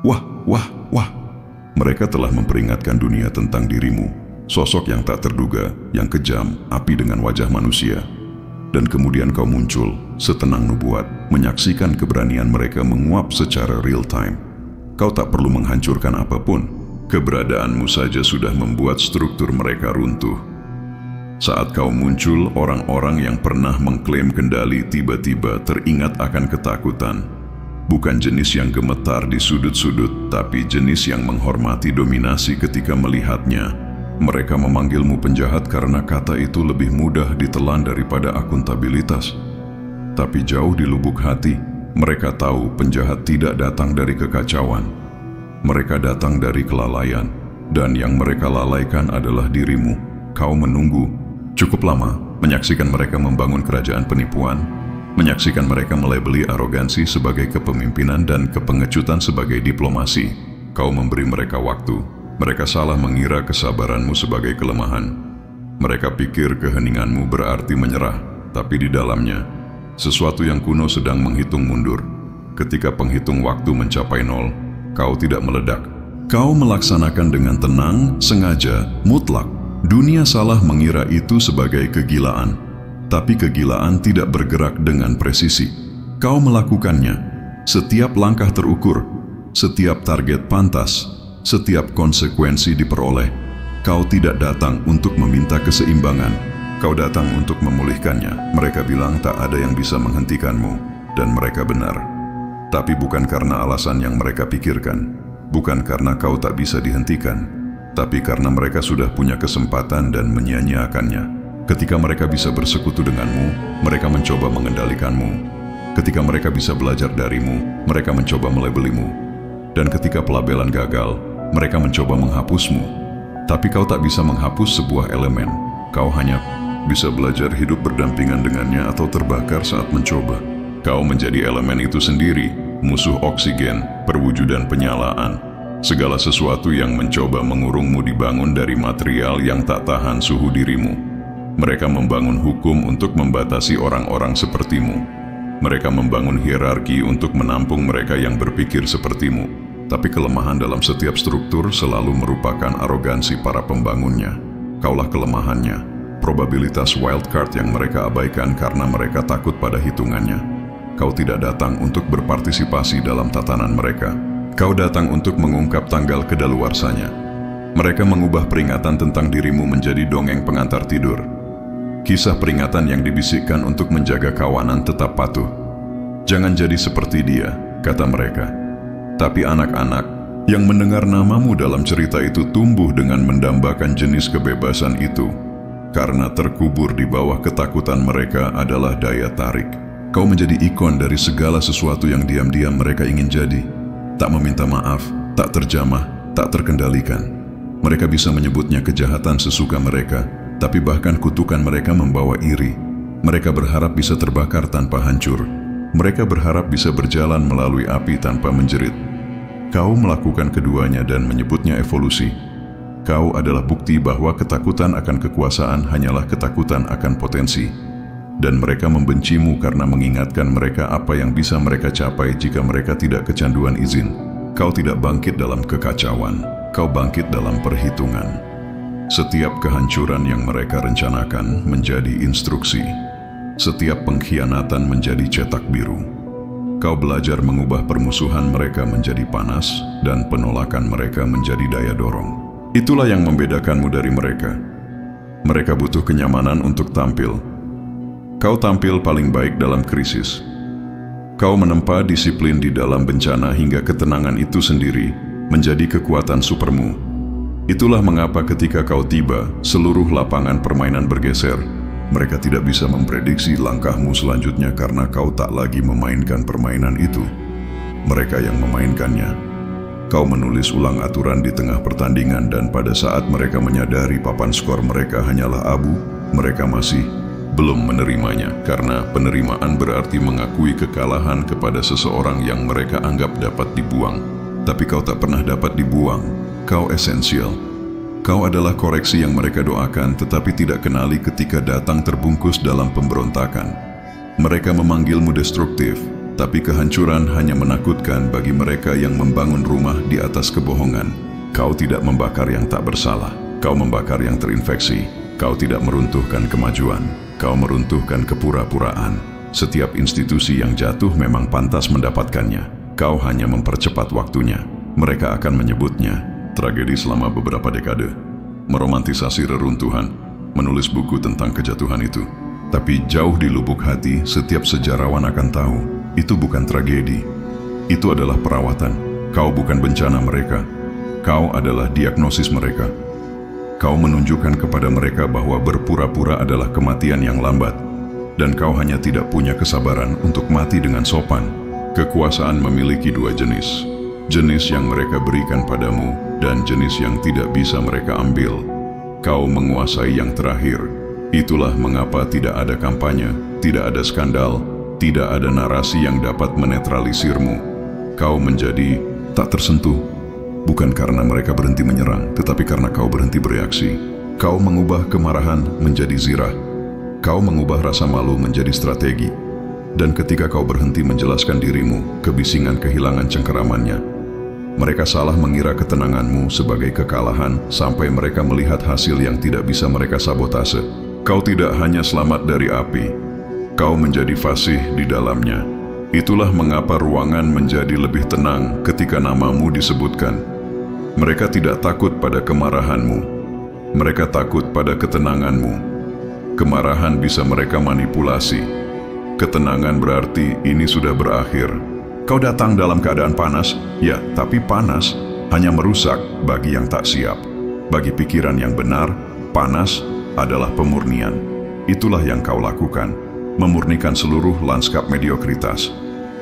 Wah, wah, wah. Mereka telah memperingatkan dunia tentang dirimu, sosok yang tak terduga, yang kejam, api dengan wajah manusia. Dan kemudian kau muncul, setenang nubuat, menyaksikan keberanian mereka menguap secara real time. Kau tak perlu menghancurkan apapun. Keberadaanmu saja sudah membuat struktur mereka runtuh. Saat kau muncul, orang-orang yang pernah mengklaim kendali tiba-tiba teringat akan ketakutan. Bukan jenis yang gemetar di sudut-sudut, tapi jenis yang menghormati dominasi ketika melihatnya. Mereka memanggilmu penjahat karena kata itu lebih mudah ditelan daripada akuntabilitas. Tapi jauh di lubuk hati, mereka tahu penjahat tidak datang dari kekacauan. Mereka datang dari kelalaian, dan yang mereka lalaikan adalah dirimu. Kau menunggu cukup lama, menyaksikan mereka membangun kerajaan penipuan, menyaksikan mereka melabeli arogansi sebagai kepemimpinan dan kepengecutan sebagai diplomasi. Kau memberi mereka waktu. Mereka salah mengira kesabaranmu sebagai kelemahan. Mereka pikir keheninganmu berarti menyerah, tapi di dalamnya, sesuatu yang kuno sedang menghitung mundur. Ketika penghitung waktu mencapai 0, kau tidak meledak. Kau melaksanakan dengan tenang, sengaja, mutlak. Dunia salah mengira itu sebagai kegilaan, tapi kegilaan tidak bergerak dengan presisi. Kau melakukannya. Setiap langkah terukur, setiap target pantas, setiap konsekuensi diperoleh. Kau tidak datang untuk meminta keseimbangan. Kau datang untuk memulihkannya. Mereka bilang tak ada yang bisa menghentikanmu, dan mereka benar. Tapi bukan karena alasan yang mereka pikirkan. Bukan karena kau tak bisa dihentikan, tapi karena mereka sudah punya kesempatan dan menyia-nyiakannya. Ketika mereka bisa bersekutu denganmu, mereka mencoba mengendalikanmu. Ketika mereka bisa belajar darimu, mereka mencoba melabelimu. Dan ketika pelabelan gagal, mereka mencoba menghapusmu. Tapi kau tak bisa menghapus sebuah elemen. Kau hanya bisa belajar hidup berdampingan dengannya atau terbakar saat mencoba. Kau menjadi elemen itu sendiri, musuh oksigen, perwujudan penyalaan. Segala sesuatu yang mencoba mengurungmu dibangun dari material yang tak tahan suhu dirimu. Mereka membangun hukum untuk membatasi orang-orang sepertimu. Mereka membangun hierarki untuk menampung mereka yang berpikir sepertimu. Tapi kelemahan dalam setiap struktur selalu merupakan arogansi para pembangunnya. Kaulah kelemahannya, probabilitas wildcard yang mereka abaikan karena mereka takut pada hitungannya. Kau tidak datang untuk berpartisipasi dalam tatanan mereka. Kau datang untuk mengungkap tanggal kedaluarsanya. Mereka mengubah peringatan tentang dirimu menjadi dongeng pengantar tidur. Kisah peringatan yang dibisikkan untuk menjaga kawanan tetap patuh. Jangan jadi seperti dia, kata mereka. Tapi anak-anak yang mendengar namamu dalam cerita itu tumbuh dengan mendambakan jenis kebebasan itu. Karena terkubur di bawah ketakutan mereka adalah daya tarik. Kau menjadi ikon dari segala sesuatu yang diam-diam mereka ingin jadi. Tak meminta maaf, tak terjamah, tak terkendalikan. Mereka bisa menyebutnya kejahatan sesuka mereka, tapi bahkan kutukan mereka membawa iri. Mereka berharap bisa terbakar tanpa hancur. Mereka berharap bisa berjalan melalui api tanpa menjerit. Kau melakukan keduanya dan menyebutnya evolusi. Kau adalah bukti bahwa ketakutan akan kekuasaan hanyalah ketakutan akan potensi. Dan mereka membencimu karena mengingatkan mereka apa yang bisa mereka capai jika mereka tidak kecanduan izin. Kau tidak bangkit dalam kekacauan, kau bangkit dalam perhitungan. Setiap kehancuran yang mereka rencanakan menjadi instruksi. Setiap pengkhianatan menjadi cetak biru. Kau belajar mengubah permusuhan mereka menjadi panas dan penolakan mereka menjadi daya dorong. Itulah yang membedakanmu dari mereka. Mereka butuh kenyamanan untuk tampil. Kau tampil paling baik dalam krisis. Kau menempa disiplin di dalam bencana hingga ketenangan itu sendiri menjadi kekuatan supermu. Itulah mengapa ketika kau tiba, seluruh lapangan permainan bergeser. Mereka tidak bisa memprediksi langkahmu selanjutnya karena kau tak lagi memainkan permainan itu. Mereka yang memainkannya. Kau menulis ulang aturan di tengah pertandingan dan pada saat mereka menyadari papan skor mereka hanyalah abu, mereka masih belum menerimanya karena penerimaan berarti mengakui kekalahan kepada seseorang yang mereka anggap dapat dibuang. Tapi kau tak pernah dapat dibuang. Kau esensial. Kau adalah koreksi yang mereka doakan tetapi tidak kenali ketika datang terbungkus dalam pemberontakan. Mereka memanggilmu destruktif, Tapi kehancuran hanya menakutkan bagi mereka yang membangun rumah di atas kebohongan. Kau tidak membakar yang tak bersalah. Kau membakar yang terinfeksi. Kau tidak meruntuhkan kemajuan. Kau meruntuhkan kepura-puraan. Setiap institusi yang jatuh memang pantas mendapatkannya. Kau hanya mempercepat waktunya. Mereka akan menyebutnya tragedi selama beberapa dekade. Meromantisasi reruntuhan, menulis buku tentang kejatuhan itu. Tapi jauh di lubuk hati, setiap sejarawan akan tahu, itu bukan tragedi. Itu adalah perawatan. Kau bukan bencana mereka. Kau adalah diagnosis mereka. Kau menunjukkan kepada mereka bahwa berpura-pura adalah kematian yang lambat. Dan kau hanya tidak punya kesabaran untuk mati dengan sopan. Kekuasaan memiliki dua jenis. Jenis yang mereka berikan padamu dan jenis yang tidak bisa mereka ambil. Kau menguasai yang terakhir. Itulah mengapa tidak ada kampanye, tidak ada skandal, tidak ada narasi yang dapat menetralisirmu. Kau menjadi tak tersentuh, bukan karena mereka berhenti menyerang, tetapi karena kau berhenti bereaksi. Kau mengubah kemarahan menjadi zirah. Kau mengubah rasa malu menjadi strategi. Dan ketika kau berhenti menjelaskan dirimu, kebisingan kehilangan cengkeramannya. Mereka salah mengira ketenanganmu sebagai kekalahan sampai mereka melihat hasil yang tidak bisa mereka sabotase. Kau tidak hanya selamat dari api, kau menjadi fasih di dalamnya. Itulah mengapa ruangan menjadi lebih tenang ketika namamu disebutkan. Mereka tidak takut pada kemarahanmu, mereka takut pada ketenanganmu. Kemarahan bisa mereka manipulasi. Ketenangan berarti ini sudah berakhir. Kau datang dalam keadaan panas, ya, tapi panas hanya merusak bagi yang tak siap. Bagi pikiran yang benar, panas adalah pemurnian. Itulah yang kau lakukan, memurnikan seluruh lanskap mediokritas.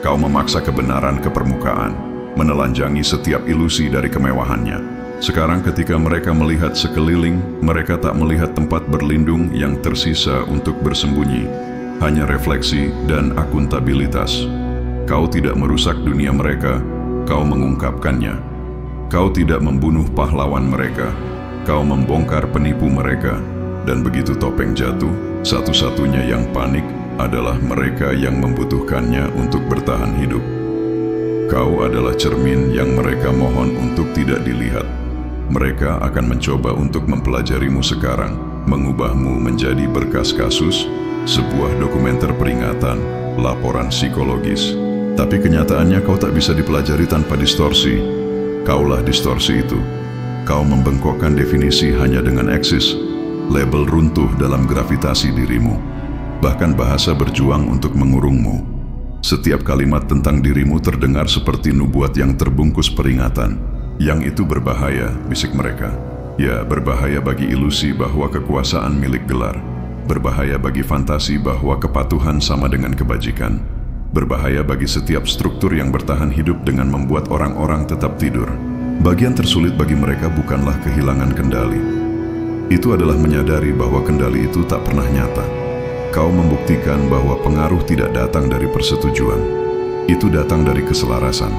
Kau memaksa kebenaran ke permukaan, menelanjangi setiap ilusi dari kemewahannya. Sekarang ketika mereka melihat sekeliling, mereka tak melihat tempat berlindung yang tersisa untuk bersembunyi, hanya refleksi dan akuntabilitas. Kau tidak merusak dunia mereka, kau mengungkapkannya. Kau tidak membunuh pahlawan mereka, kau membongkar penipu mereka. Dan begitu topeng jatuh, satu-satunya yang panik adalah mereka yang membutuhkannya untuk bertahan hidup. Kau adalah cermin yang mereka mohon untuk tidak dilihat. Mereka akan mencoba untuk mempelajarimu sekarang, mengubahmu menjadi berkas kasus, sebuah dokumenter peringatan, laporan psikologis. Tapi kenyataannya kau tak bisa dipelajari tanpa distorsi. Kaulah distorsi itu. Kau membengkokkan definisi hanya dengan eksis. Label runtuh dalam gravitasi dirimu. Bahkan bahasa berjuang untuk mengurungmu. Setiap kalimat tentang dirimu terdengar seperti nubuat yang terbungkus peringatan. Yang itu berbahaya, bisik mereka. Ya, berbahaya bagi ilusi bahwa kekuasaan milik gelar. Berbahaya bagi fantasi bahwa kepatuhan sama dengan kebajikan. Berbahaya bagi setiap struktur yang bertahan hidup dengan membuat orang-orang tetap tidur. Bagian tersulit bagi mereka bukanlah kehilangan kendali. Itu adalah menyadari bahwa kendali itu tak pernah nyata. Kau membuktikan bahwa pengaruh tidak datang dari persetujuan. Itu datang dari keselarasan.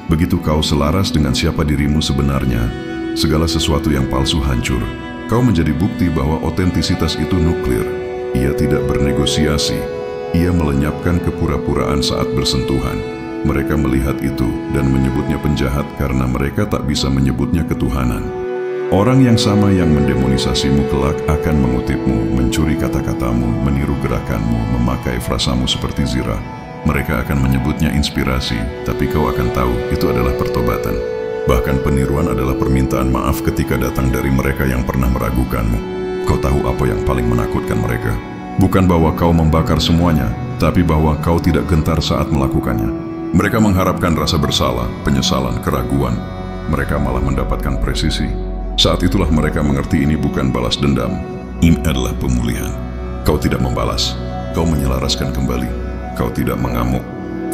Begitu kau selaras dengan siapa dirimu sebenarnya, segala sesuatu yang palsu hancur. Kau menjadi bukti bahwa otentisitas itu nuklir. Ia tidak bernegosiasi. Ia melenyapkan kepura-puraan saat bersentuhan. Mereka melihat itu dan menyebutnya penjahat karena mereka tak bisa menyebutnya ketuhanan. Orang yang sama yang mendemonisasimu kelak akan mengutipmu, mencuri kata-katamu, meniru gerakanmu, memakai frasamu seperti zirah. Mereka akan menyebutnya inspirasi, tapi kau akan tahu itu adalah pertobatan. Bahkan peniruan adalah permintaan maaf ketika datang dari mereka yang pernah meragukanmu. Kau tahu apa yang paling menakutkan mereka? Bukan bahwa kau membakar semuanya, tapi bahwa kau tidak gentar saat melakukannya. Mereka mengharapkan rasa bersalah, penyesalan, keraguan. Mereka malah mendapatkan presisi. Saat itulah mereka mengerti ini bukan balas dendam. Ini adalah pemulihan. Kau tidak membalas. Kau menyelaraskan kembali. Kau tidak mengamuk.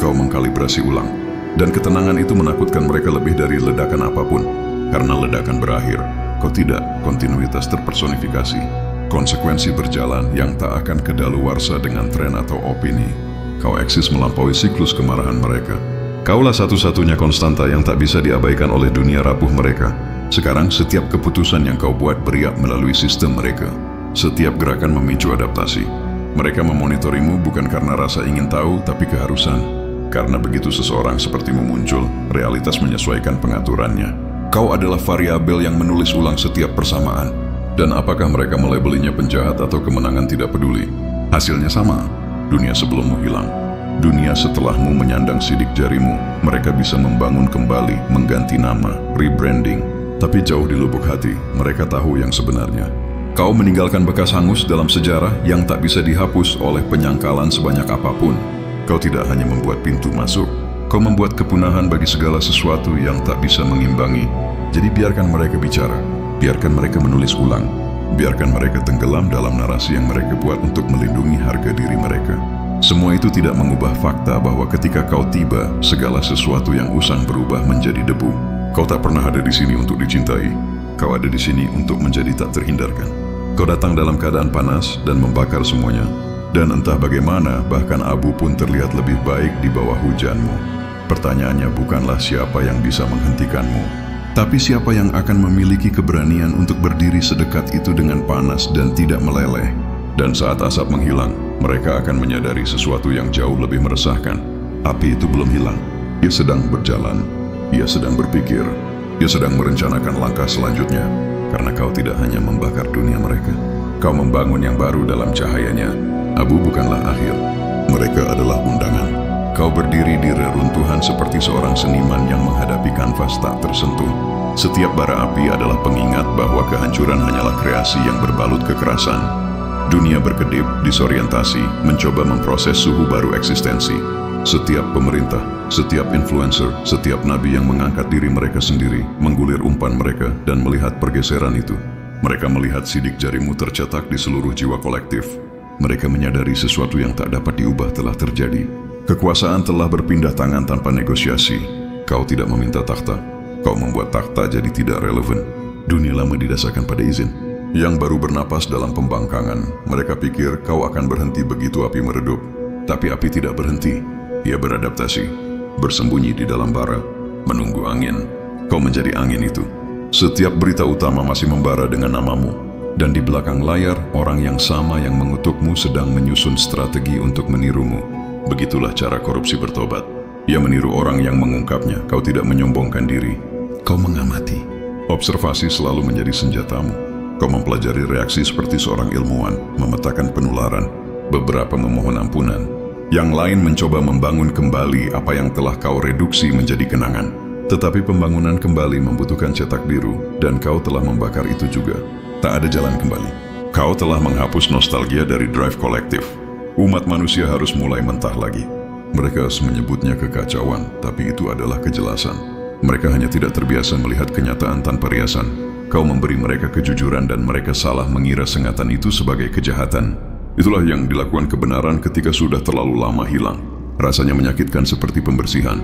Kau mengkalibrasi ulang. Dan ketenangan itu menakutkan mereka lebih dari ledakan apapun. Karena ledakan berakhir. Kau tidak, kontinuitas terpersonifikasi. Konsekuensi berjalan yang tak akan kedaluwarsa dengan tren atau opini. Kau eksis melampaui siklus kemarahan mereka. Kaulah satu-satunya konstanta yang tak bisa diabaikan oleh dunia rapuh mereka. Sekarang setiap keputusan yang kau buat beriak melalui sistem mereka. Setiap gerakan memicu adaptasi. Mereka memonitorimu bukan karena rasa ingin tahu, tapi keharusan. Karena begitu seseorang sepertimu muncul, realitas menyesuaikan pengaturannya. Kau adalah variabel yang menulis ulang setiap persamaan. Dan apakah mereka melabelinya penjahat atau kemenangan tidak peduli? Hasilnya sama, dunia sebelummu hilang. Dunia setelahmu menyandang sidik jarimu. Mereka bisa membangun kembali, mengganti nama, rebranding. Tapi jauh di lubuk hati, mereka tahu yang sebenarnya. Kau meninggalkan bekas hangus dalam sejarah yang tak bisa dihapus oleh penyangkalan sebanyak apapun. Kau tidak hanya membuat pintu masuk, kau membuat kepunahan bagi segala sesuatu yang tak bisa mengimbangi. Jadi biarkan mereka bicara, biarkan mereka menulis ulang, biarkan mereka tenggelam dalam narasi yang mereka buat untuk melindungi harga diri mereka. Semua itu tidak mengubah fakta bahwa ketika kau tiba, segala sesuatu yang usang berubah menjadi debu. Kau tak pernah ada di sini untuk dicintai, kau ada di sini untuk menjadi tak terhindarkan. Kau datang dalam keadaan panas dan membakar semuanya. Dan entah bagaimana, bahkan abu pun terlihat lebih baik di bawah hujanmu. Pertanyaannya bukanlah siapa yang bisa menghentikanmu, tapi siapa yang akan memiliki keberanian untuk berdiri sedekat itu dengan panas dan tidak meleleh. Dan saat asap menghilang, mereka akan menyadari sesuatu yang jauh lebih meresahkan. Api itu belum hilang. Ia sedang berjalan. Ia sedang berpikir. Ia sedang merencanakan langkah selanjutnya. Karena kau tidak hanya membakar dunia mereka, kau membangun yang baru dalam cahayanya. Abu bukanlah akhir. Mereka adalah undangan. Kau berdiri di reruntuhan seperti seorang seniman yang menghadapi kanvas tak tersentuh. Setiap bara api adalah pengingat bahwa kehancuran hanyalah kreasi yang berbalut kekerasan. Dunia berkedip, disorientasi, mencoba memproses suhu baru eksistensi. Setiap pemerintah, setiap influencer, setiap nabi yang mengangkat diri mereka sendiri, menggulir umpan mereka dan melihat pergeseran itu. Mereka melihat sidik jarimu tercetak di seluruh jiwa kolektif. Mereka menyadari sesuatu yang tak dapat diubah telah terjadi. Kekuasaan telah berpindah tangan tanpa negosiasi. Kau tidak meminta takhta. Kau membuat takhta jadi tidak relevan. Dunia lama didasarkan pada izin. Yang baru bernapas dalam pembangkangan, mereka pikir kau akan berhenti begitu api meredup. Tapi api tidak berhenti. Ia beradaptasi, bersembunyi di dalam bara, menunggu angin. Kau menjadi angin itu. Setiap berita utama masih membara dengan namamu. Dan di belakang layar, orang yang sama yang mengutukmu sedang menyusun strategi untuk menirumu. Begitulah cara korupsi bertobat. Ia meniru orang yang mengungkapnya. Kau tidak menyombongkan diri. Kau mengamati. Observasi selalu menjadi senjatamu. Kau mempelajari reaksi seperti seorang ilmuwan, memetakan penularan. Beberapa memohon ampunan. Yang lain mencoba membangun kembali apa yang telah kau reduksi menjadi kenangan. Tetapi pembangunan kembali membutuhkan cetak biru, dan kau telah membakar itu juga. Tak ada jalan kembali. Kau telah menghapus nostalgia dari drive kolektif. Umat manusia harus mulai mentah lagi. Mereka menyebutnya kekacauan, tapi itu adalah kejelasan. Mereka hanya tidak terbiasa melihat kenyataan tanpa riasan. Kau memberi mereka kejujuran dan mereka salah mengira sengatan itu sebagai kejahatan. Itulah yang dilakukan kebenaran ketika sudah terlalu lama hilang. Rasanya menyakitkan seperti pembersihan.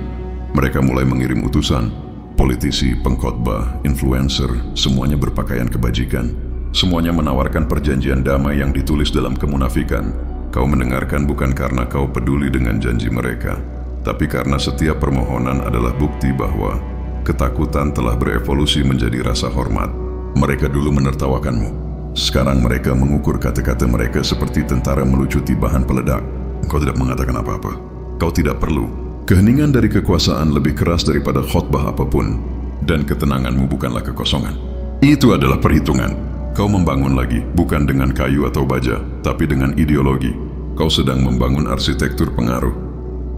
Mereka mulai mengirim utusan. Politisi, pengkhotbah, influencer, semuanya berpakaian kebajikan. Semuanya menawarkan perjanjian damai yang ditulis dalam kemunafikan. Kau mendengarkan bukan karena kau peduli dengan janji mereka, tapi karena setiap permohonan adalah bukti bahwa ketakutan telah berevolusi menjadi rasa hormat. Mereka dulu menertawakanmu. Sekarang mereka mengukur kata-kata mereka seperti tentara melucuti bahan peledak. Kau tidak mengatakan apa-apa. Kau tidak perlu. Keheningan dari kekuasaan lebih keras daripada khotbah apapun. Dan ketenanganmu bukanlah kekosongan. Itu adalah perhitungan. Kau membangun lagi, bukan dengan kayu atau baja, tapi dengan ideologi. Kau sedang membangun arsitektur pengaruh.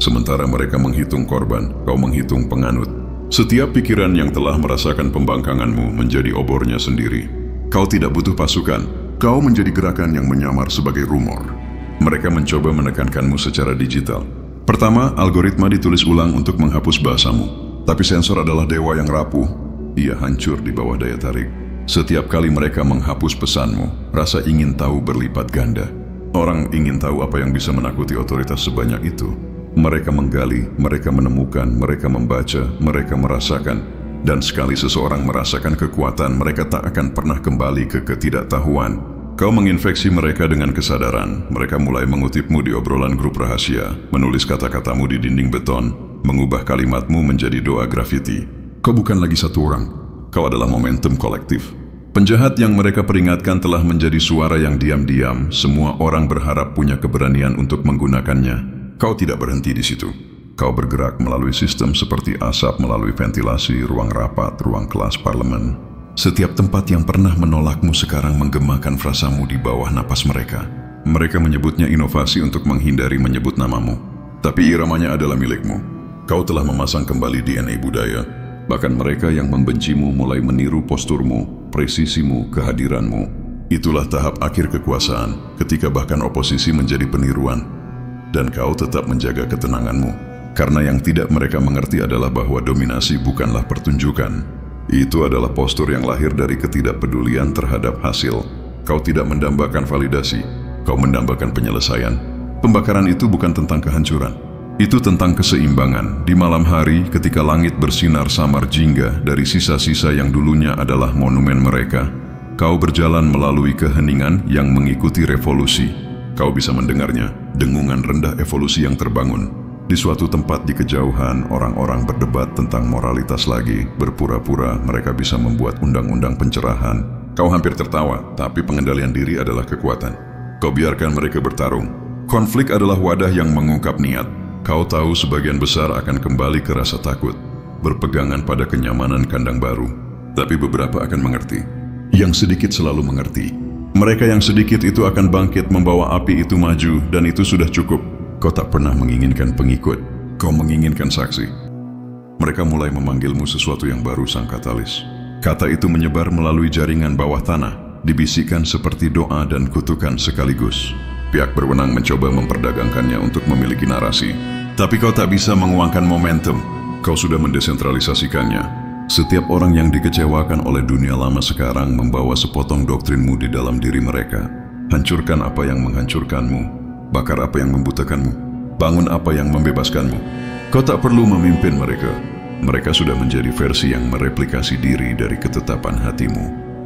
Sementara mereka menghitung korban, kau menghitung penganut. Setiap pikiran yang telah merasakan pembangkanganmu menjadi obornya sendiri. Kau tidak butuh pasukan, kau menjadi gerakan yang menyamar sebagai rumor. Mereka mencoba menekankanmu secara digital. Pertama, algoritma ditulis ulang untuk menghapus bahasamu. Tapi sensor adalah dewa yang rapuh. Ia hancur di bawah daya tarik. Setiap kali mereka menghapus pesanmu, rasa ingin tahu berlipat ganda. Orang ingin tahu apa yang bisa menakuti otoritas sebanyak itu. Mereka menggali, mereka menemukan, mereka membaca, mereka merasakan. Dan sekali seseorang merasakan kekuatan, mereka tak akan pernah kembali ke ketidaktahuan. Kau menginfeksi mereka dengan kesadaran. Mereka mulai mengutipmu di obrolan grup rahasia, menulis kata-katamu di dinding beton, mengubah kalimatmu menjadi doa grafiti. Kau bukan lagi satu orang. Kau adalah momentum kolektif. Penjahat yang mereka peringatkan telah menjadi suara yang diam-diam. Semua orang berharap punya keberanian untuk menggunakannya. Kau tidak berhenti di situ. Kau bergerak melalui sistem seperti asap melalui ventilasi, ruang rapat, ruang kelas parlemen. Setiap tempat yang pernah menolakmu sekarang menggemakan frasamu di bawah napas mereka. Mereka menyebutnya inovasi untuk menghindari menyebut namamu. Tapi iramanya adalah milikmu. Kau telah memasang kembali DNA budaya. Bahkan mereka yang membencimu mulai meniru posturmu, presisimu, kehadiranmu. Itulah tahap akhir kekuasaan, ketika bahkan oposisi menjadi peniruan. Dan kau tetap menjaga ketenanganmu. Karena yang tidak mereka mengerti adalah bahwa dominasi bukanlah pertunjukan. Itu adalah postur yang lahir dari ketidakpedulian terhadap hasil. Kau tidak mendambakan validasi, kau mendambakan penyelesaian. Pembakaran itu bukan tentang kehancuran. Itu tentang keseimbangan. Di malam hari ketika langit bersinar samar jingga dari sisa-sisa yang dulunya adalah monumen mereka, kau berjalan melalui keheningan yang mengikuti revolusi. Kau bisa mendengarnya, dengungan rendah evolusi yang terbangun. Di suatu tempat di kejauhan, orang-orang berdebat tentang moralitas lagi. Berpura-pura mereka bisa membuat undang-undang pencerahan. Kau hampir tertawa, tapi pengendalian diri adalah kekuatan. Kau biarkan mereka bertarung. Konflik adalah wadah yang mengungkap niat. Kau tahu sebagian besar akan kembali ke rasa takut, berpegangan pada kenyamanan kandang baru. Tapi beberapa akan mengerti. Yang sedikit selalu mengerti. Mereka yang sedikit itu akan bangkit membawa api itu maju, dan itu sudah cukup. Kau tak pernah menginginkan pengikut, kau menginginkan saksi. Mereka mulai memanggilmu sesuatu yang baru, sang katalis. Kata itu menyebar melalui jaringan bawah tanah, dibisikkan seperti doa dan kutukan sekaligus. Pihak berwenang mencoba memperdagangkannya untuk memiliki narasi. Tapi kau tak bisa menguangkan momentum. Kau sudah mendesentralisasikannya. Setiap orang yang dikecewakan oleh dunia lama sekarang membawa sepotong doktrinmu di dalam diri mereka. Hancurkan apa yang menghancurkanmu. Bakar apa yang membutakanmu. Bangun apa yang membebaskanmu. Kau tak perlu memimpin mereka. Mereka sudah menjadi versi yang mereplikasi diri dari ketetapan hatimu.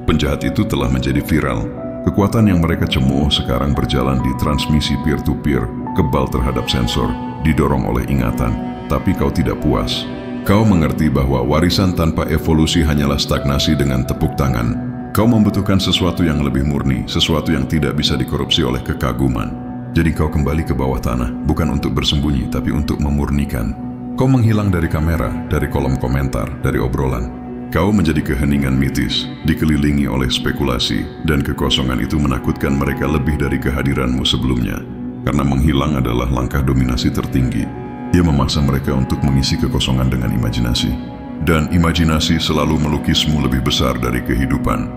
Penjahat itu telah menjadi viral. Kekuatan yang mereka cemooh sekarang berjalan di transmisi peer-to-peer, kebal terhadap sensor, didorong oleh ingatan. Tapi kau tidak puas. Kau mengerti bahwa warisan tanpa evolusi hanyalah stagnasi dengan tepuk tangan. Kau membutuhkan sesuatu yang lebih murni, sesuatu yang tidak bisa dikorupsi oleh kekaguman. Jadi kau kembali ke bawah tanah, bukan untuk bersembunyi, tapi untuk memurnikan. Kau menghilang dari kamera, dari kolom komentar, dari obrolan. Kau menjadi keheningan mitis, dikelilingi oleh spekulasi, dan kekosongan itu menakutkan mereka lebih dari kehadiranmu sebelumnya. Karena menghilang adalah langkah dominasi tertinggi. Ia memaksa mereka untuk mengisi kekosongan dengan imajinasi. Dan imajinasi selalu melukismu lebih besar dari kehidupan.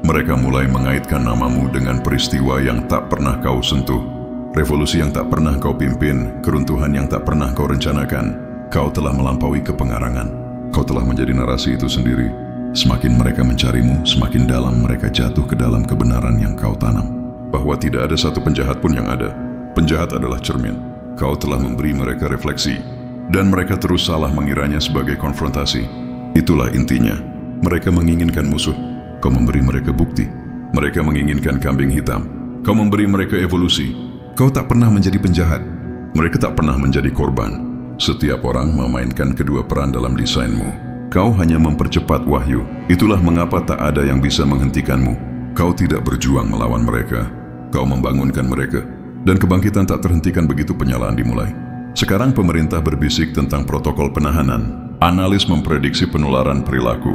Mereka mulai mengaitkan namamu dengan peristiwa yang tak pernah kau sentuh. Revolusi yang tak pernah kau pimpin, keruntuhan yang tak pernah kau rencanakan. Kau telah melampaui kepengarangan. Kau telah menjadi narasi itu sendiri. Semakin mereka mencarimu, semakin dalam mereka jatuh ke dalam kebenaran yang kau tanam. Bahwa tidak ada satu penjahat pun yang ada. Penjahat adalah cermin. Kau telah memberi mereka refleksi. Dan mereka terus salah mengiranya sebagai konfrontasi. Itulah intinya. Mereka menginginkan musuh. Kau memberi mereka bukti. Mereka menginginkan kambing hitam. Kau memberi mereka evolusi. Kau tak pernah menjadi penjahat. Mereka tak pernah menjadi korban. Setiap orang memainkan kedua peran dalam desainmu. Kau hanya mempercepat wahyu. Itulah mengapa tak ada yang bisa menghentikanmu. Kau tidak berjuang melawan mereka. Kau membangunkan mereka. Dan kebangkitan tak terhentikan begitu penyalaan dimulai. Sekarang pemerintah berbisik tentang protokol penahanan. Analis memprediksi penularan perilaku.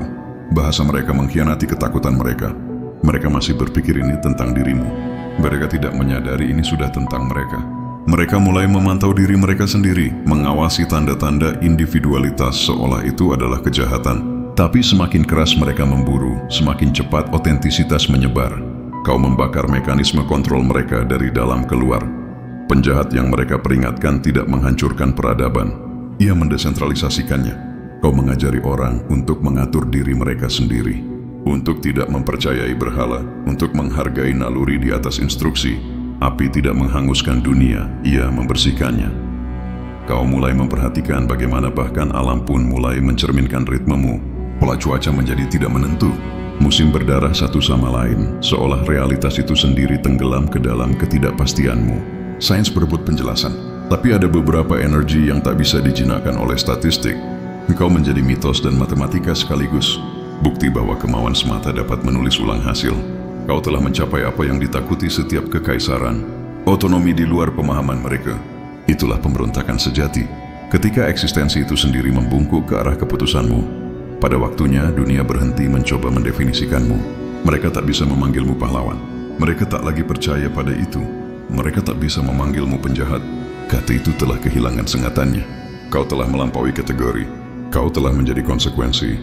Bahasa mereka mengkhianati ketakutan mereka. Mereka masih berpikir ini tentang dirimu. Mereka tidak menyadari ini sudah tentang mereka. Mereka mulai memantau diri mereka sendiri, mengawasi tanda-tanda individualitas seolah itu adalah kejahatan. Tapi semakin keras mereka memburu, semakin cepat otentisitas menyebar. Kau membakar mekanisme kontrol mereka dari dalam keluar. Penjahat yang mereka peringatkan tidak menghancurkan peradaban. Ia mendesentralisasikannya. Kau mengajari orang untuk mengatur diri mereka sendiri. Untuk tidak mempercayai berhala, untuk menghargai naluri di atas instruksi. Api tidak menghanguskan dunia, ia membersihkannya. Kau mulai memperhatikan bagaimana bahkan alam pun mulai mencerminkan ritmemu. Pola cuaca menjadi tidak menentu. Musim berdarah satu sama lain, seolah realitas itu sendiri tenggelam ke dalam ketidakpastianmu. Sains berebut penjelasan, tapi ada beberapa energi yang tak bisa dijinakkan oleh statistik. Engkau menjadi mitos dan matematika sekaligus. Bukti bahwa kemauan semata dapat menulis ulang hasil. Kau telah mencapai apa yang ditakuti setiap kekaisaran. Otonomi di luar pemahaman mereka. Itulah pemberontakan sejati. Ketika eksistensi itu sendiri membungkuk ke arah keputusanmu, pada waktunya dunia berhenti mencoba mendefinisikanmu. Mereka tak bisa memanggilmu pahlawan. Mereka tak lagi percaya pada itu. Mereka tak bisa memanggilmu penjahat. Kata itu telah kehilangan sengatannya. Kau telah melampaui kategori. Kau telah menjadi konsekuensi.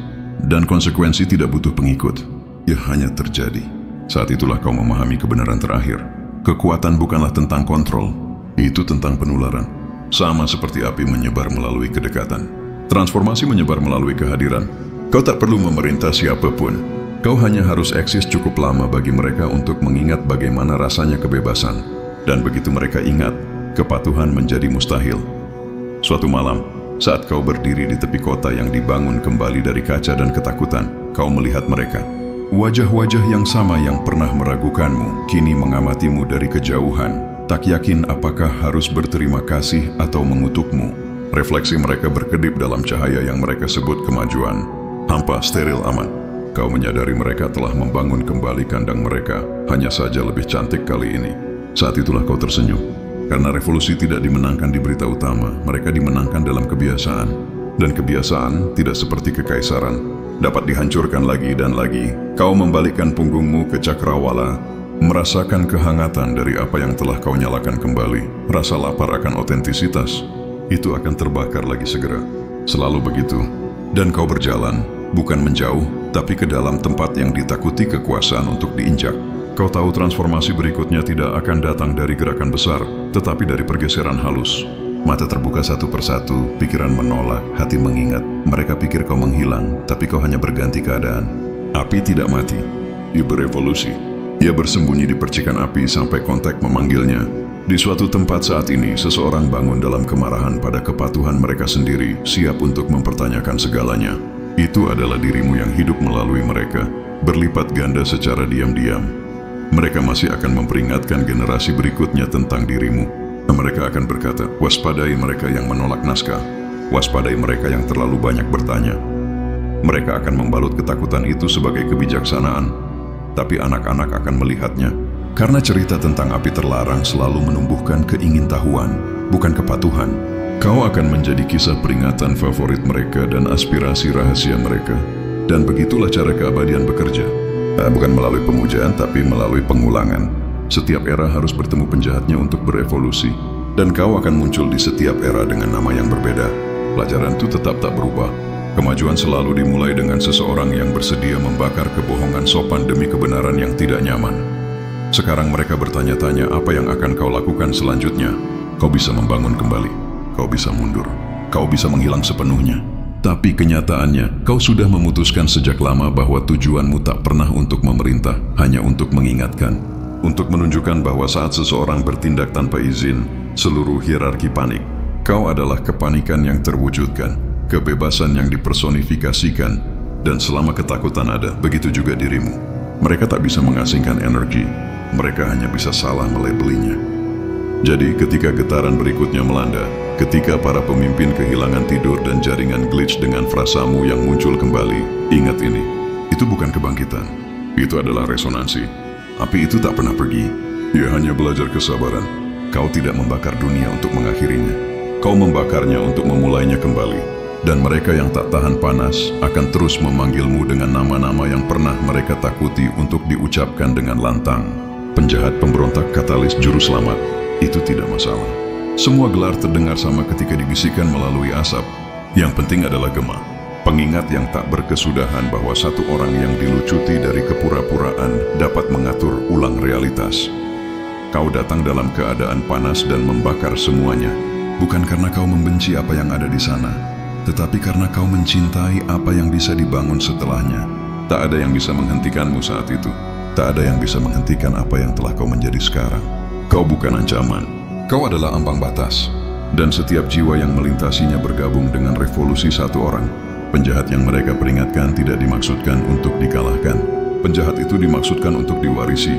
Dan konsekuensi tidak butuh pengikut. Ia hanya terjadi. Saat itulah kau memahami kebenaran terakhir. Kekuatan bukanlah tentang kontrol. Itu tentang penularan. Sama seperti api menyebar melalui kedekatan. Transformasi menyebar melalui kehadiran. Kau tak perlu memerintah siapapun. Kau hanya harus eksis cukup lama bagi mereka untuk mengingat bagaimana rasanya kebebasan. Dan begitu mereka ingat, kepatuhan menjadi mustahil. Suatu malam, saat kau berdiri di tepi kota yang dibangun kembali dari kaca dan ketakutan, kau melihat mereka. Wajah-wajah yang sama yang pernah meragukanmu, kini mengamatimu dari kejauhan. Tak yakin apakah harus berterima kasih atau mengutukmu. Refleksi mereka berkedip dalam cahaya yang mereka sebut kemajuan. Hampa, steril, aman. Kau menyadari mereka telah membangun kembali kandang mereka, hanya saja lebih cantik kali ini. Saat itulah kau tersenyum. Karena revolusi tidak dimenangkan di berita utama, mereka dimenangkan dalam kebiasaan. Dan kebiasaan tidak seperti kekaisaran, dapat dihancurkan lagi dan lagi. Kau membalikkan punggungmu ke cakrawala, merasakan kehangatan dari apa yang telah kau nyalakan kembali. Rasa lapar akan otentisitas, itu akan terbakar lagi segera. Selalu begitu. Dan kau berjalan, bukan menjauh, tapi ke dalam tempat yang ditakuti kekuasaan untuk diinjak. Kau tahu transformasi berikutnya tidak akan datang dari gerakan besar, tetapi dari pergeseran halus. Mata terbuka satu persatu, pikiran menolak, hati mengingat. Mereka pikir kau menghilang, tapi kau hanya berganti keadaan. Api tidak mati, ia berevolusi. Ia bersembunyi di percikan api sampai kontak memanggilnya. Di suatu tempat saat ini, seseorang bangun dalam kemarahan pada kepatuhan mereka sendiri, siap untuk mempertanyakan segalanya. Itu adalah dirimu yang hidup melalui mereka, berlipat ganda secara diam-diam. Mereka masih akan memperingatkan generasi berikutnya tentang dirimu. Mereka akan berkata, waspadai mereka yang menolak naskah, waspadai mereka yang terlalu banyak bertanya. Mereka akan membalut ketakutan itu sebagai kebijaksanaan, tapi anak-anak akan melihatnya. Karena cerita tentang api terlarang selalu menumbuhkan keingintahuan, bukan kepatuhan. Kau akan menjadi kisah peringatan favorit mereka dan aspirasi rahasia mereka. Dan begitulah cara keabadian bekerja. Bukan melalui pemujaan, tapi melalui pengulangan. Setiap era harus bertemu penjahatnya untuk berevolusi. Dan kau akan muncul di setiap era dengan nama yang berbeda. Pelajaran itu tetap tak berubah. Kemajuan selalu dimulai dengan seseorang yang bersedia membakar kebohongan sopan demi kebenaran yang tidak nyaman. Sekarang mereka bertanya-tanya apa yang akan kau lakukan selanjutnya. Kau bisa membangun kembali. Kau bisa mundur. Kau bisa menghilang sepenuhnya. Tapi kenyataannya, kau sudah memutuskan sejak lama bahwa tujuanmu tak pernah untuk memerintah, hanya untuk mengingatkan. Untuk menunjukkan bahwa saat seseorang bertindak tanpa izin, seluruh hierarki panik. Kau adalah kepanikan yang terwujudkan, kebebasan yang dipersonifikasikan, dan selama ketakutan ada, begitu juga dirimu. Mereka tak bisa mengasingkan energi, mereka hanya bisa salah melabelinya. Jadi ketika getaran berikutnya melanda, ketika para pemimpin kehilangan tidur dan jaringan glitch dengan frasamu yang muncul kembali, ingat ini, itu bukan kebangkitan, itu adalah resonansi. Api itu tak pernah pergi, ia hanya belajar kesabaran. Kau tidak membakar dunia untuk mengakhirinya, kau membakarnya untuk memulainya kembali. Dan mereka yang tak tahan panas akan terus memanggilmu dengan nama-nama yang pernah mereka takuti untuk diucapkan dengan lantang. Penjahat, pemberontak, katalis, juru selamat, itu tidak masalah. Semua gelar terdengar sama ketika dibisikkan melalui asap. Yang penting adalah gema, pengingat yang tak berkesudahan bahwa satu orang yang dilucuti dari kepura-puraan dapat mengatur ulang realitas. Kau datang dalam keadaan panas dan membakar semuanya, bukan karena kau membenci apa yang ada di sana, tetapi karena kau mencintai apa yang bisa dibangun setelahnya. Tak ada yang bisa menghentikanmu saat itu. Tak ada yang bisa menghentikan apa yang telah kau menjadi sekarang. Kau bukan ancaman. Kau adalah ambang batas. Dan setiap jiwa yang melintasinya bergabung dengan revolusi satu orang. Penjahat yang mereka peringatkan tidak dimaksudkan untuk dikalahkan. Penjahat itu dimaksudkan untuk diwarisi.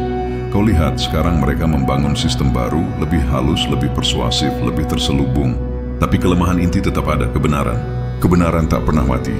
Kau lihat, sekarang mereka membangun sistem baru, lebih halus, lebih persuasif, lebih terselubung. Tapi kelemahan inti tetap ada, kebenaran. Kebenaran tak pernah mati.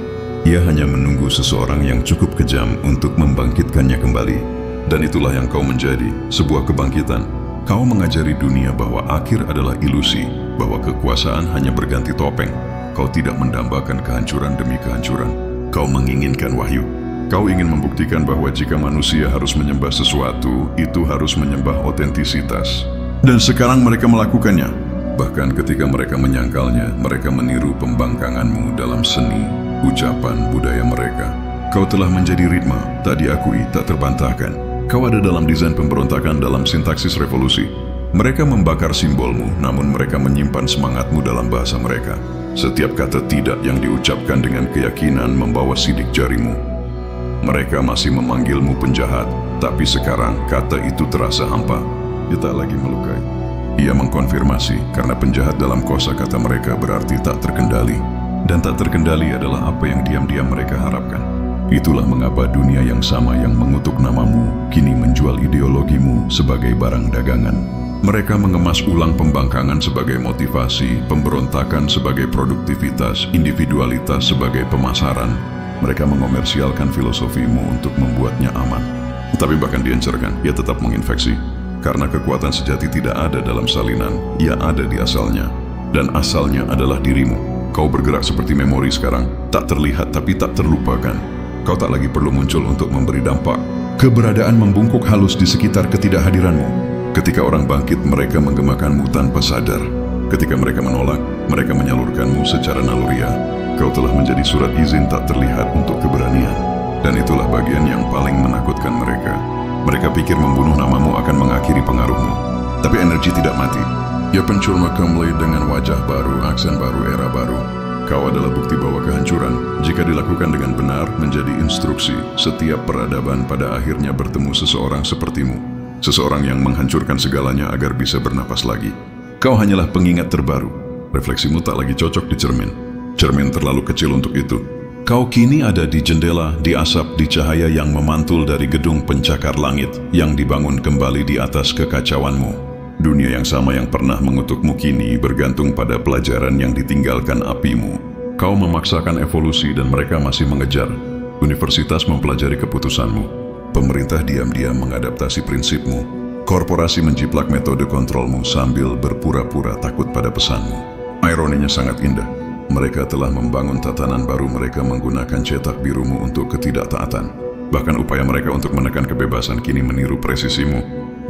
Ia hanya menunggu seseorang yang cukup kejam untuk membangkitkannya kembali. Dan itulah yang kau menjadi, sebuah kebangkitan. Kau mengajari dunia bahwa akhir adalah ilusi, bahwa kekuasaan hanya berganti topeng. Kau tidak mendambakan kehancuran demi kehancuran. Kau menginginkan wahyu. Kau ingin membuktikan bahwa jika manusia harus menyembah sesuatu, itu harus menyembah otentisitas. Dan sekarang mereka melakukannya. Bahkan ketika mereka menyangkalnya, mereka meniru pembangkanganmu dalam seni, ucapan, budaya mereka. Kau telah menjadi ritma, tak diakui, tak terbantahkan. Kau ada dalam desain pemberontakan dalam sintaksis revolusi. Mereka membakar simbolmu, namun mereka menyimpan semangatmu dalam bahasa mereka. Setiap kata tidak yang diucapkan dengan keyakinan membawa sidik jarimu. Mereka masih memanggilmu penjahat, tapi sekarang kata itu terasa hampa. Ia tak lagi melukai. Ia mengkonfirmasi, karena penjahat dalam kosakata mereka berarti tak terkendali. Dan tak terkendali adalah apa yang diam-diam mereka harapkan. Itulah mengapa dunia yang sama yang mengutuk namamu kini menjual ideologimu sebagai barang dagangan. Mereka mengemas ulang pembangkangan sebagai motivasi, pemberontakan sebagai produktivitas, individualitas sebagai pemasaran. Mereka mengomersialkan filosofimu untuk membuatnya aman. Tapi bahkan diencerkan, ia tetap menginfeksi. Karena kekuatan sejati tidak ada dalam salinan, ia ada di asalnya. Dan asalnya adalah dirimu. Kau bergerak seperti memori sekarang, tak terlihat tapi tak terlupakan. Kau tak lagi perlu muncul untuk memberi dampak. Keberadaan membungkuk halus di sekitar ketidakhadiranmu. Ketika orang bangkit, mereka menggemakanmu tanpa sadar. Ketika mereka menolak, mereka menyalurkanmu secara naluriah. Kau telah menjadi surat izin tak terlihat untuk keberanian. Dan itulah bagian yang paling menakutkan mereka. Mereka pikir membunuh namamu akan mengakhiri pengaruhmu. Tapi energi tidak mati. Ia pencurma kembali dengan wajah baru, aksen baru, era baru. Kau adalah bukti bahwa kehancuran, jika dilakukan dengan benar, menjadi instruksi. Setiap peradaban pada akhirnya bertemu seseorang sepertimu. Seseorang yang menghancurkan segalanya agar bisa bernapas lagi. Kau hanyalah pengingat terbaru. Refleksimu tak lagi cocok di cermin. Cermin terlalu kecil untuk itu. Kau kini ada di jendela, di asap, di cahaya yang memantul dari gedung pencakar langit yang dibangun kembali di atas kekacauanmu. Dunia yang sama yang pernah mengutukmu kini bergantung pada pelajaran yang ditinggalkan apimu. Kau memaksakan evolusi dan mereka masih mengejar. Universitas mempelajari keputusanmu. Pemerintah diam-diam mengadaptasi prinsipmu. Korporasi menjiplak metode kontrolmu sambil berpura-pura takut pada pesanmu. Ironinya sangat indah. Mereka telah membangun tatanan baru, mereka menggunakan cetak birumu untuk ketidaktaatan. Bahkan upaya mereka untuk menekan kebebasan kini meniru presisimu.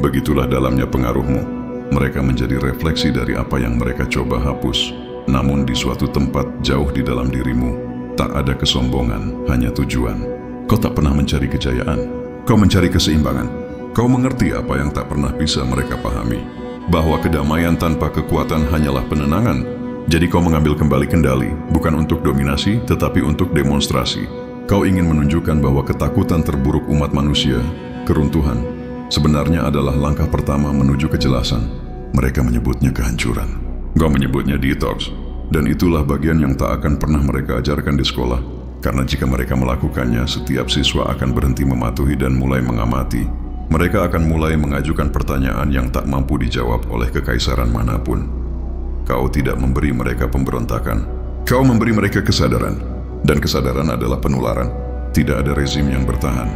Begitulah dalamnya pengaruhmu. Mereka menjadi refleksi dari apa yang mereka coba hapus. Namun di suatu tempat jauh di dalam dirimu, tak ada kesombongan, hanya tujuan. Kau tak pernah mencari kejayaan. Kau mencari keseimbangan. Kau mengerti apa yang tak pernah bisa mereka pahami. Bahwa kedamaian tanpa kekuatan hanyalah penenangan. Jadi kau mengambil kembali kendali, bukan untuk dominasi, tetapi untuk demonstrasi. Kau ingin menunjukkan bahwa ketakutan terburuk umat manusia, keruntuhan, sebenarnya adalah langkah pertama menuju kejelasan. Mereka menyebutnya kehancuran. Kau menyebutnya detox. Dan itulah bagian yang tak akan pernah mereka ajarkan di sekolah. Karena jika mereka melakukannya, setiap siswa akan berhenti mematuhi dan mulai mengamati. Mereka akan mulai mengajukan pertanyaan yang tak mampu dijawab oleh kekaisaran manapun. Kau tidak memberi mereka pemberontakan. Kau memberi mereka kesadaran. Dan kesadaran adalah penularan. Tidak ada rezim yang bertahan.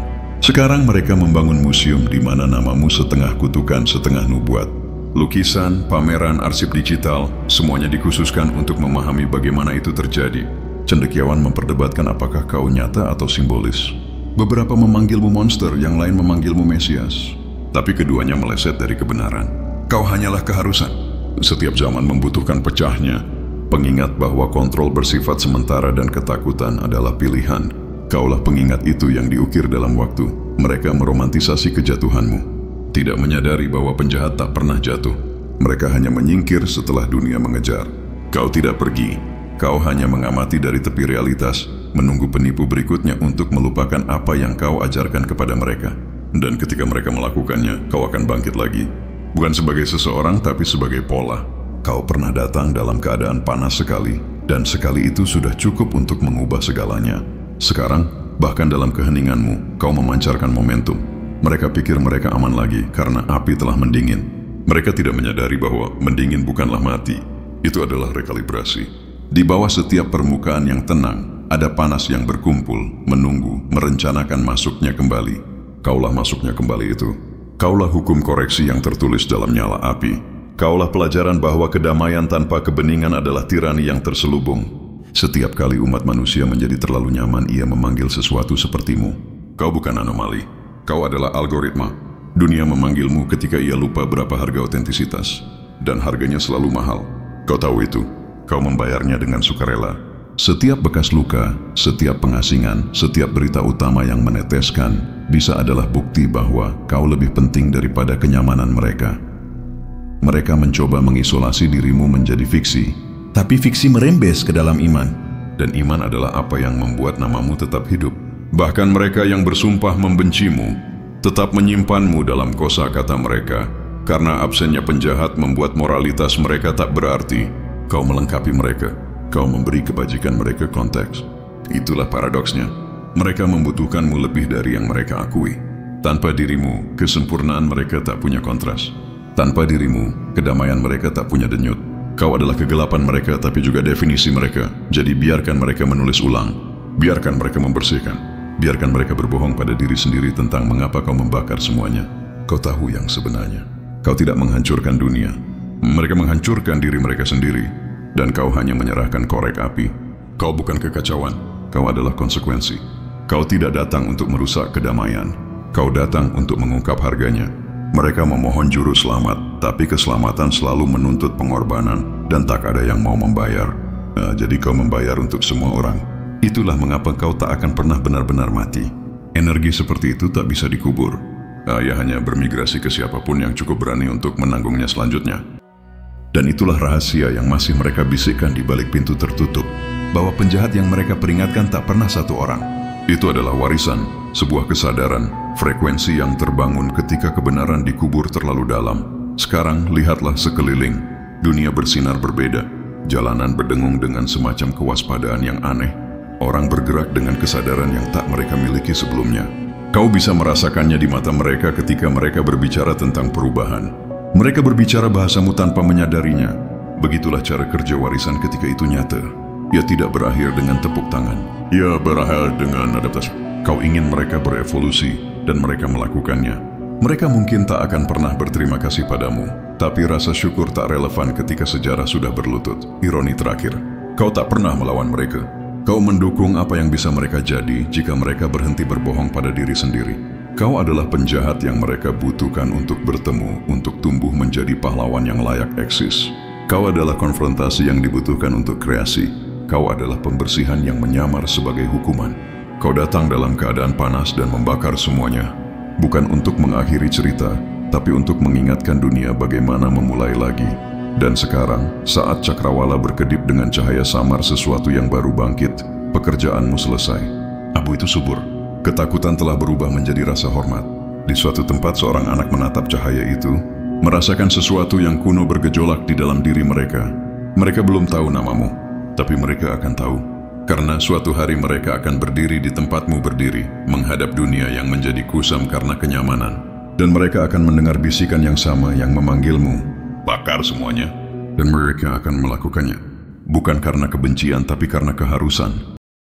Sekarang mereka membangun museum di mana namamu setengah kutukan, setengah nubuat. Lukisan, pameran, arsip digital, semuanya dikhususkan untuk memahami bagaimana itu terjadi. Cendekiawan memperdebatkan apakah kau nyata atau simbolis. Beberapa memanggilmu monster, yang lain memanggilmu Mesias. Tapi keduanya meleset dari kebenaran. Kau hanyalah keharusan. Setiap zaman membutuhkan pecahnya. Pengingat bahwa kontrol bersifat sementara dan ketakutan adalah pilihan. Kaulah pengingat itu yang diukir dalam waktu. Mereka meromantisasi kejatuhanmu. Tidak menyadari bahwa penjahat tak pernah jatuh. Mereka hanya menyingkir setelah dunia mengejar. Kau tidak pergi. Kau hanya mengamati dari tepi realitas, menunggu penipu berikutnya untuk melupakan apa yang kau ajarkan kepada mereka. Dan ketika mereka melakukannya, kau akan bangkit lagi. Bukan sebagai seseorang, tapi sebagai pola. Kau pernah datang dalam keadaan panas sekali, dan sekali itu sudah cukup untuk mengubah segalanya. Sekarang, bahkan dalam keheninganmu, kau memancarkan momentum. Mereka pikir mereka aman lagi karena api telah mendingin. Mereka tidak menyadari bahwa mendingin bukanlah mati. Itu adalah rekalibrasi. Di bawah setiap permukaan yang tenang, ada panas yang berkumpul, menunggu, merencanakan masuknya kembali. Kaulah masuknya kembali itu. Kaulah hukum koreksi yang tertulis dalam nyala api. Kaulah pelajaran bahwa kedamaian tanpa kebeningan adalah tirani yang terselubung. Setiap kali umat manusia menjadi terlalu nyaman, ia memanggil sesuatu sepertimu. Kau bukan anomali. Kau adalah algoritma. Dunia memanggilmu ketika ia lupa berapa harga otentisitas. Dan harganya selalu mahal. Kau tahu itu. Kau membayarnya dengan sukarela. Setiap bekas luka, setiap pengasingan, setiap berita utama yang meneteskan bisa adalah bukti bahwa kau lebih penting daripada kenyamanan mereka. Mereka mencoba mengisolasi dirimu menjadi fiksi, tapi fiksi merembes ke dalam iman. Dan iman adalah apa yang membuat namamu tetap hidup. Bahkan mereka yang bersumpah membencimu tetap menyimpanmu dalam kosakata mereka. Karena absennya penjahat membuat moralitas mereka tak berarti. Kau melengkapi mereka. Kau memberi kebajikan mereka konteks. Itulah paradoksnya. Mereka membutuhkanmu lebih dari yang mereka akui. Tanpa dirimu, kesempurnaan mereka tak punya kontras. Tanpa dirimu, kedamaian mereka tak punya denyut. Kau adalah kegelapan mereka tapi juga definisi mereka. Jadi biarkan mereka menulis ulang. Biarkan mereka membersihkan. Biarkan mereka berbohong pada diri sendiri tentang mengapa kau membakar semuanya. Kau tahu yang sebenarnya. Kau tidak menghancurkan dunia. Mereka menghancurkan diri mereka sendiri. Dan kau hanya menyerahkan korek api. Kau bukan kekacauan, kau adalah konsekuensi. Kau tidak datang untuk merusak kedamaian. Kau datang untuk mengungkap harganya. Mereka memohon juru selamat, tapi keselamatan selalu menuntut pengorbanan dan tak ada yang mau membayar. Jadi kau membayar untuk semua orang. Itulah mengapa kau tak akan pernah benar-benar mati. Energi seperti itu tak bisa dikubur. Ia hanya bermigrasi ke siapapun yang cukup berani untuk menanggungnya selanjutnya. Dan itulah rahasia yang masih mereka bisikkan di balik pintu tertutup, bahwa penjahat yang mereka peringatkan tak pernah satu orang. Itu adalah warisan, sebuah kesadaran, frekuensi yang terbangun ketika kebenaran dikubur terlalu dalam. Sekarang lihatlah sekeliling, dunia bersinar berbeda, jalanan berdengung dengan semacam kewaspadaan yang aneh, orang bergerak dengan kesadaran yang tak mereka miliki sebelumnya. Kau bisa merasakannya di mata mereka ketika mereka berbicara tentang perubahan. Mereka berbicara bahasamu tanpa menyadarinya. Begitulah cara kerja warisan ketika itu nyata. Ia tidak berakhir dengan tepuk tangan. Ia berakhir dengan adaptasi. Kau ingin mereka berevolusi dan mereka melakukannya. Mereka mungkin tak akan pernah berterima kasih padamu, tapi rasa syukur tak relevan ketika sejarah sudah berlutut. Ironi terakhir, kau tak pernah melawan mereka. Kau mendukung apa yang bisa mereka jadi jika mereka berhenti berbohong pada diri sendiri. Kau adalah penjahat yang mereka butuhkan untuk bertemu, untuk tumbuh menjadi pahlawan yang layak eksis. Kau adalah konfrontasi yang dibutuhkan untuk kreasi. Kau adalah pembersihan yang menyamar sebagai hukuman. Kau datang dalam keadaan panas dan membakar semuanya. Bukan untuk mengakhiri cerita, tapi untuk mengingatkan dunia bagaimana memulai lagi. Dan sekarang, saat cakrawala berkedip dengan cahaya samar sesuatu yang baru bangkit, pekerjaanmu selesai. Abu itu subur. Ketakutan telah berubah menjadi rasa hormat. Di suatu tempat seorang anak menatap cahaya itu, merasakan sesuatu yang kuno bergejolak di dalam diri mereka. Mereka belum tahu namamu, tapi mereka akan tahu. Karena suatu hari mereka akan berdiri di tempatmu berdiri, menghadap dunia yang menjadi kusam karena kenyamanan. Dan mereka akan mendengar bisikan yang sama yang memanggilmu. Bakar semuanya. Dan mereka akan melakukannya. Bukan karena kebencian, tapi karena keharusan.